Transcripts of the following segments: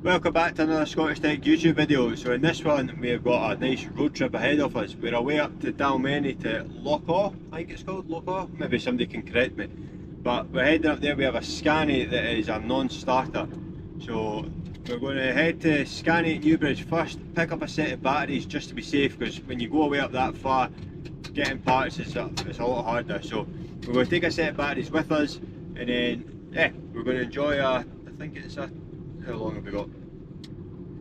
Welcome back to another Scottish Tech YouTube video. So in this one we've got a nice road trip ahead of us. We're away up to Dalmeny to Lochaw, I think it's called, Lochaw? Maybe somebody can correct me. But we're heading up there. We have a Scania that is a non-starter. So we're going to head to Scania at Newbridge first, pick up a set of batteries just to be safe, because when you go away up that far, getting parts is it's a lot harder. So we're going to take a set of batteries with us, and then we're going to enjoy I think it's how long have we got?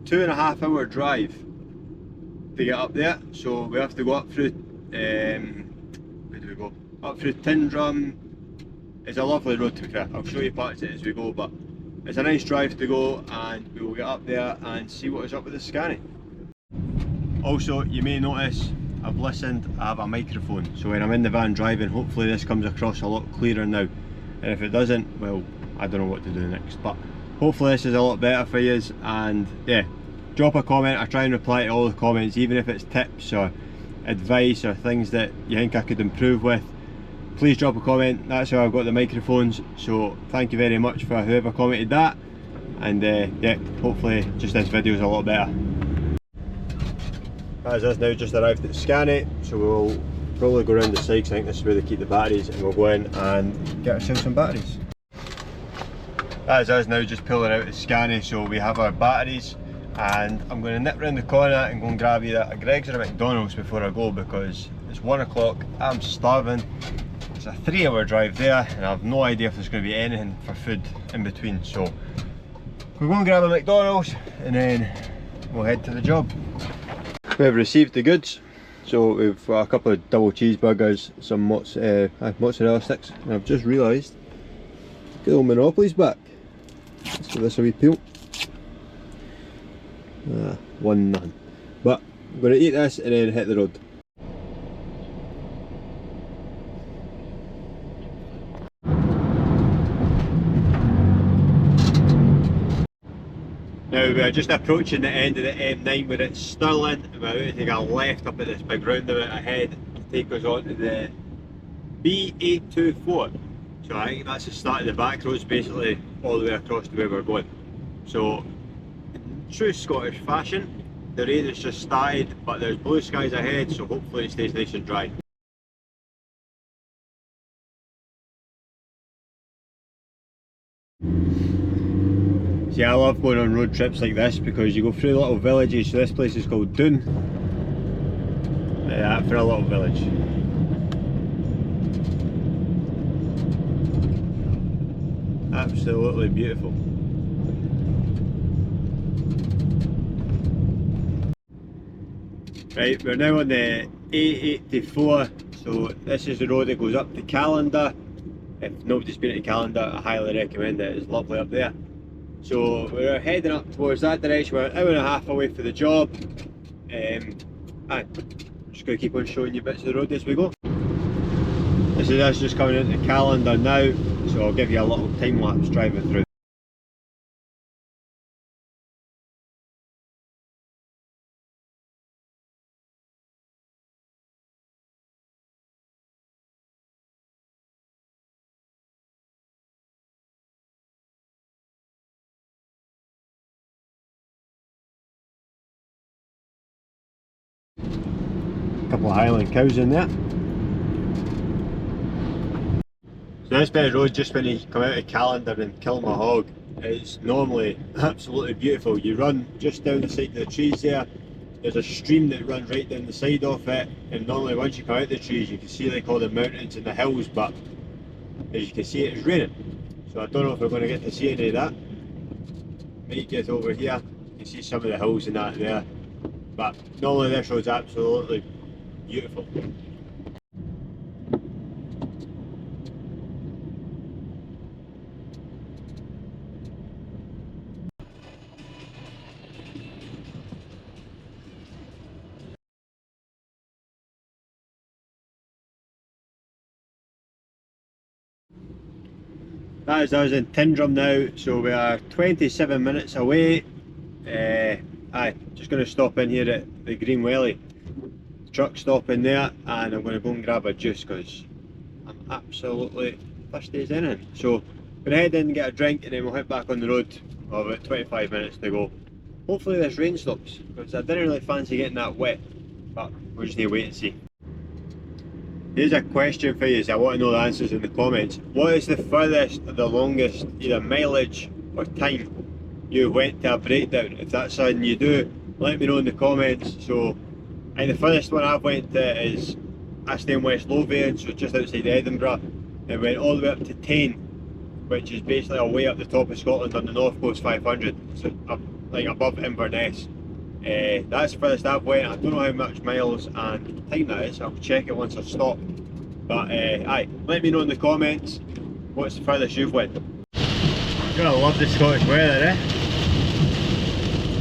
2.5 hour drive to get up there. So we have to go up through where do we go? Up through Tindrum. It's a lovely road to be fair. I'll show you parts of it as we go, but it's a nice drive to go, and we will get up there and see what is up with the Scania. Also, you may notice I've listened, I have a microphone, so when I'm in the van driving, hopefully this comes across a lot clearer now, and if it doesn't, well, I don't know what to do next, but hopefully this is a lot better for you. And yeah, drop a comment. I try and reply to all the comments, even if it's tips or advice or things that you think I could improve with. Please drop a comment. That's how I've got the microphones, so thank you very much for whoever commented that. And yeah, hopefully just this video is a lot better. As is now just arrived at Scania, so we'll probably go around the side, because I think this is where they keep the batteries, and we'll go in and get ourselves some batteries. As is now just pulling out the Scania, so we have our batteries, and I'm going to nip round the corner and go and grab either a Greggs or a McDonald's before I go, because it's 1 o'clock, I'm starving. It's a 3-hour drive there, and I have no idea if there's going to be anything for food in between, so we'll go and grab a McDonald's and then we'll head to the job. We've received the goods, so we've got a couple of double cheeseburgers, some mozzarella sticks, and I've just realised good old Monopoly's back. Let's give this a wee peel. 1 none. But I'm going to eat this and then hit the road. Now we are just approaching the end of the M9 where it's Stirling, and we're about to take a left up at this big roundabout ahead to take us on to the B824. So I think that's the start of the back roads, basically all the way across to where we're going. So in true Scottish fashion, the rain has just started, but there's blue skies ahead, so hopefully it stays nice and dry. See, I love going on road trips like this because you go through little villages. So this place is called Doon. Yeah, for a little village. Absolutely beautiful. Right, we're now on the A84, so this is the road that goes up to Callander. If nobody's been to Callander, I highly recommend it, it's lovely up there. So we're heading up towards that direction. We're an hour and a half away for the job. I'm just going to keep on showing you bits of the road as we go. This is us just coming into Callander now, so I'll give you a little time lapse driving through. Couple of Highland cows in there. So this bit of road, just when you come out of Callander and Kilmahog, is normally absolutely beautiful. You run just down the side of the trees there. There's a stream that runs right down the side of it, and normally once you come out of the trees you can see like all the mountains and the hills, but as you can see it is raining. So I don't know if we're going to get to see any of that. Might get over here, you can see some of the hills and that there. But normally this road's absolutely beautiful. That is us in Tindrum now, so we are 27 minutes away. Just going to stop in here at the Green Welly. Truck stop in there, and I'm going to go and grab a juice because I'm absolutely thirsty as anything. So we're going to head in and get a drink, and then we'll head back on the road Well, about 25 minutes to go. Hopefully this rain stops, because I didn't really fancy getting that wet, but we just need to wait and see. Here's a question for you, so I want to know the answers in the comments. What is the furthest or the longest, either mileage or time, you went to a breakdown? If that's something you do, let me know in the comments. So, I think the furthest one I've went to is, I stay in West Lothian, so just outside Edinburgh. It went all the way up to 10, which is basically a way up the top of Scotland on the North Coast 500, so up, like above Inverness. That's the furthest I've went. I don't know how much miles and time that is. I'll check it once I've stopped. But aye, let me know in the comments what's the furthest you've went. You're gonna love the Scottish weather, eh?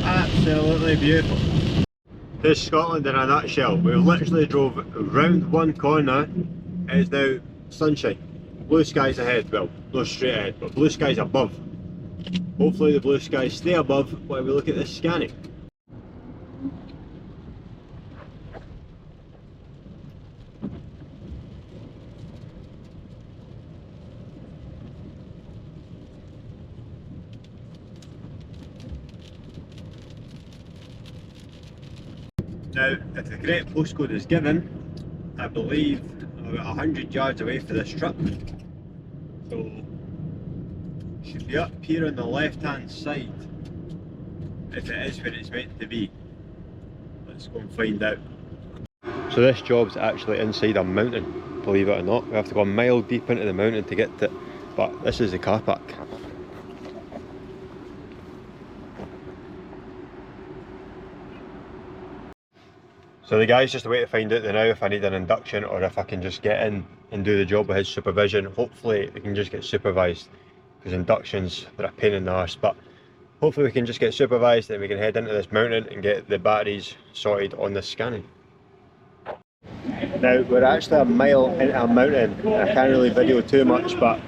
Absolutely beautiful. This is Scotland in a nutshell. We literally drove round one corner. It is now sunshine. Blue skies ahead, well, not straight ahead, but blue skies above. Hopefully the blue skies stay above while we look at this Scania. Now, if the correct postcode is given, I believe I'm about 100 yards away for this truck. So, should be up here on the left hand side, if it is where it's meant to be. Let's go and find out. So this job's actually inside a mountain, believe it or not. We have to go a mile deep into the mountain to get to it, but this is the car park. So the guy's just away to find out now if I need an induction or if I can just get in and do the job with his supervision. Hopefully we can just get supervised, because inductions, they're a pain in the arse, but hopefully we can just get supervised and we can head into this mountain and get the batteries sorted on this Scania. Now we're actually a mile into a mountain. I can't really video too much, but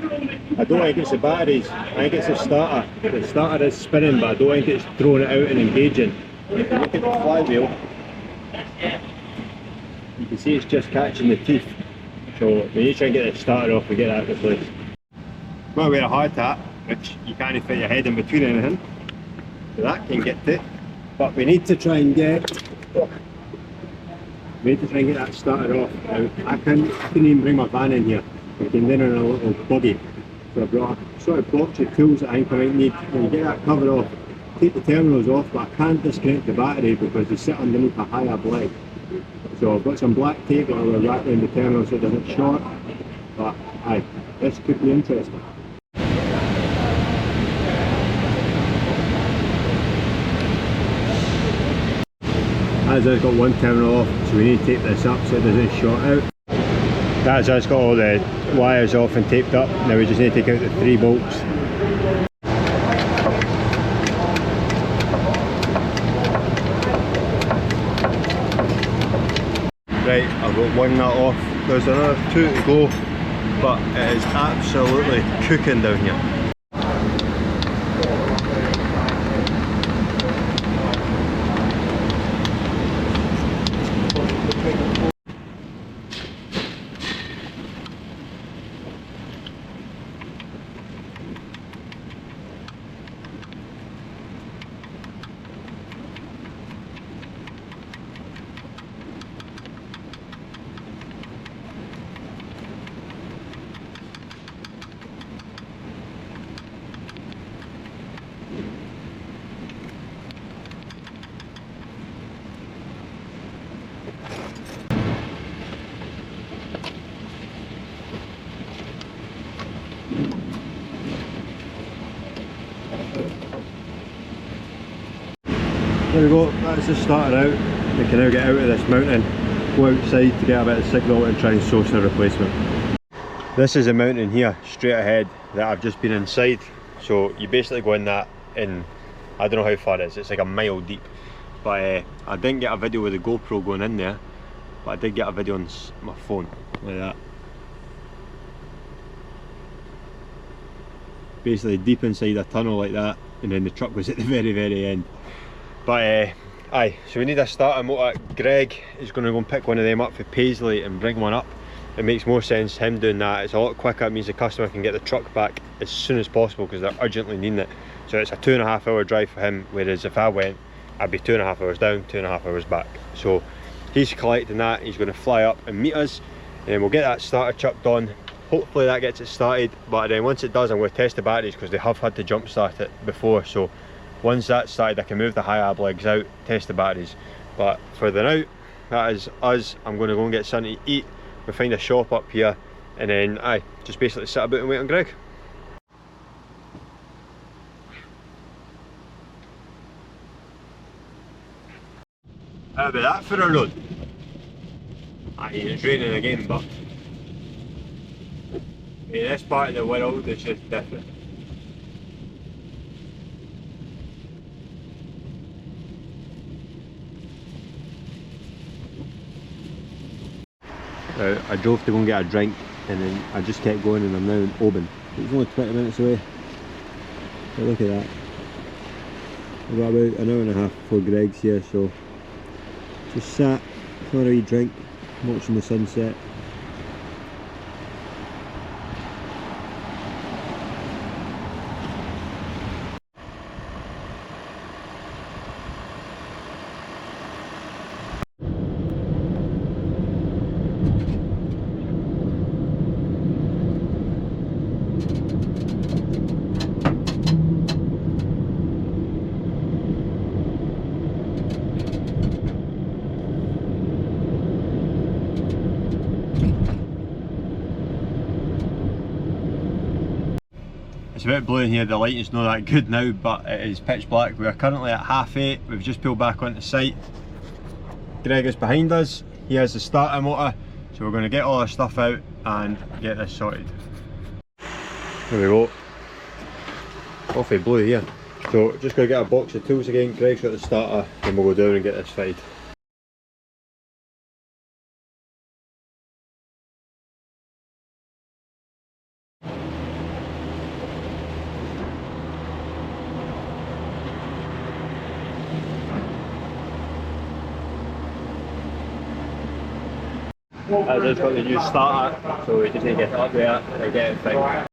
I don't think it's the batteries, I think it's the starter. The starter is spinning, but I don't think it's throwing it out and engaging. If you look at the flywheel, you can see it's just catching the teeth, so we need to try and get it started off and get that replaced. I'm going to wear a hard hat, which you can't fit your head in between anything, so that can get it, but we need to try and get that started off. Now, I couldn't even bring my van in here, I came in on a little buggy, so I brought a sort of box of tools that I think I might need. When you get that cover off, take the terminals off, but I can't disconnect the battery because they sit underneath a higher leg. So I've got some black tape that will wrap around the terminal so it doesn't short, but aye, this could be interesting. As I've got one terminal off, so we need to tape this up so it doesn't short out. That's us got all the wires off and taped up. Now we just need to take out the 3 bolts. Right, I've got one nut off, there's another 2 to go, but it is absolutely cooking down here. There we go, that's just started out. We can now get out of this mountain, go outside to get a bit of signal and try and source a replacement. This is a mountain here, straight ahead, that I've just been inside. So you basically go in that in, I don't know how far it is, it's like a mile deep. But I didn't get a video with the GoPro going in there, but I did get a video on my phone, like that. Basically deep inside a tunnel like that, and then the truck was at the very end. But aye, so we need a starter motor. Greg is going to go and pick one of them up for Paisley and bring one up. It makes more sense him doing that, it's a lot quicker, it means the customer can get the truck back as soon as possible because they're urgently needing it. So it's a 2.5 hour drive for him, whereas if I went, I'd be 2.5 hours down, 2.5 hours back. So he's collecting that, he's going to fly up and meet us, and we'll get that starter chucked on. Hopefully that gets it started, but then once it does, I'm going to test the batteries because they have had to jump start it before. So once that's started, I can move the high ab legs out, test the batteries. But for the now, that is us. I'm going to go and get something to eat. We'll find a shop up here, and then just basically sit about and wait on Greg. How about that for a road? It's raining again, but in this part of the world it's just different. I drove to go and get a drink, and then I just kept going, and I'm now in Oban. It's only 20 minutes away. But look at that. I've got about an hour and a half before Greg's here, so just sat, had a wee drink, watching the sunset. It's a bit blue in here, the lighting's not that good now, but it is pitch black. We are currently at 8:30, we've just pulled back onto site. Greg is behind us, he has the starter motor, so we're going to get all our stuff out and get this sorted. There we go, awfully blue here. So just going to get a box of tools again. Greg's got the starter, and we'll go down and get this fitted. As it's got the new starter, so we just need to get it up there and get it fixed.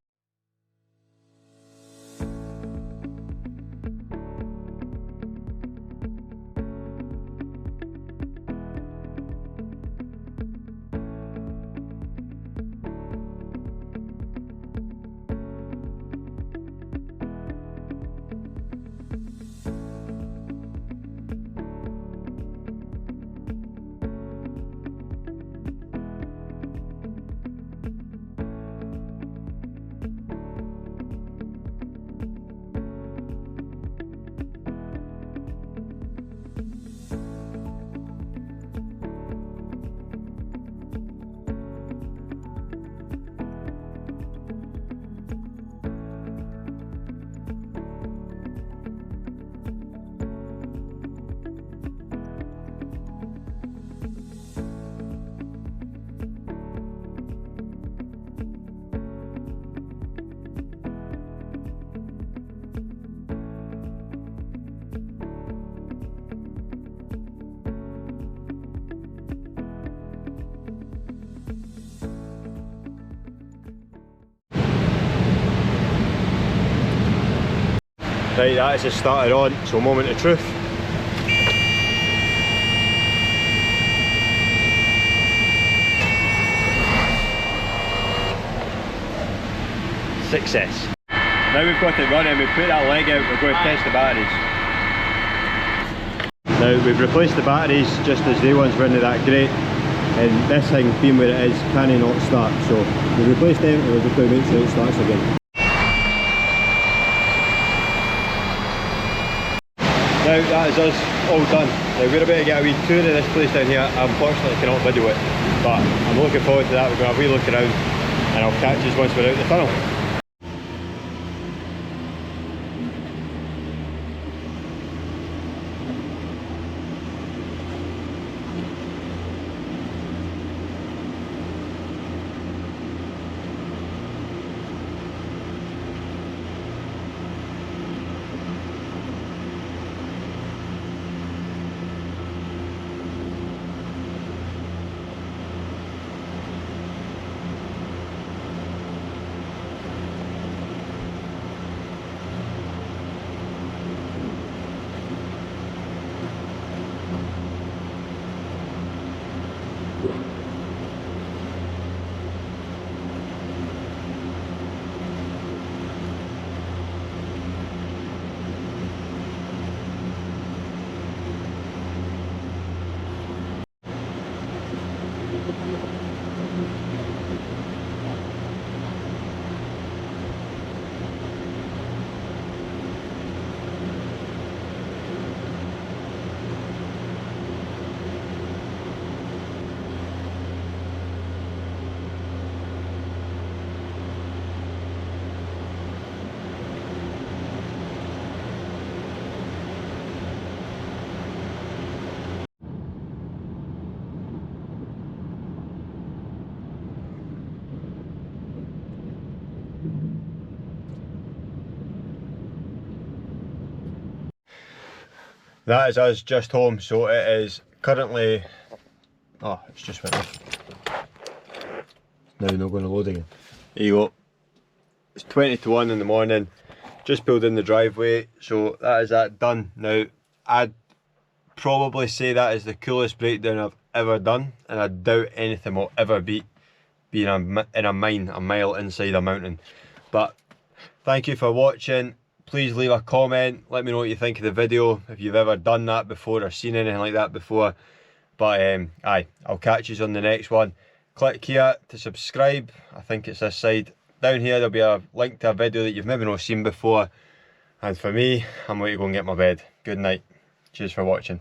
Right, that is just started on, so moment of truth. Success. Now we've got it running, we've put that leg out, we're going to test the batteries. Now we've replaced the batteries just as they ones were into that grate, and this thing being where it is cannot start, so we've replaced them and we're just going to make sure it starts again. Now that is us all done. Now we're about to get a wee tour of this place down here. I unfortunately cannot video it, but I'm looking forward to that. We're going to have a wee look around, and I'll catch you once we're out the tunnel. That is us just home, so it is currently, oh, it's just went off. Now not going to load again. There you go. It's 20 to 1 in the morning, just pulled in the driveway, so that is that done. Now, I'd probably say that is the coolest breakdown I've ever done, and I doubt anything will ever beat being in a mine a mile inside a mountain. But thank you for watching. Please leave a comment, let me know what you think of the video, if you've ever done that before or seen anything like that before. But aye, I'll catch you on the next one. Click here to subscribe, I think it's this side. Down here there'll be a link to a video that you've maybe not seen before. And for me, I'm going to go and get my bed. Good night. Cheers for watching.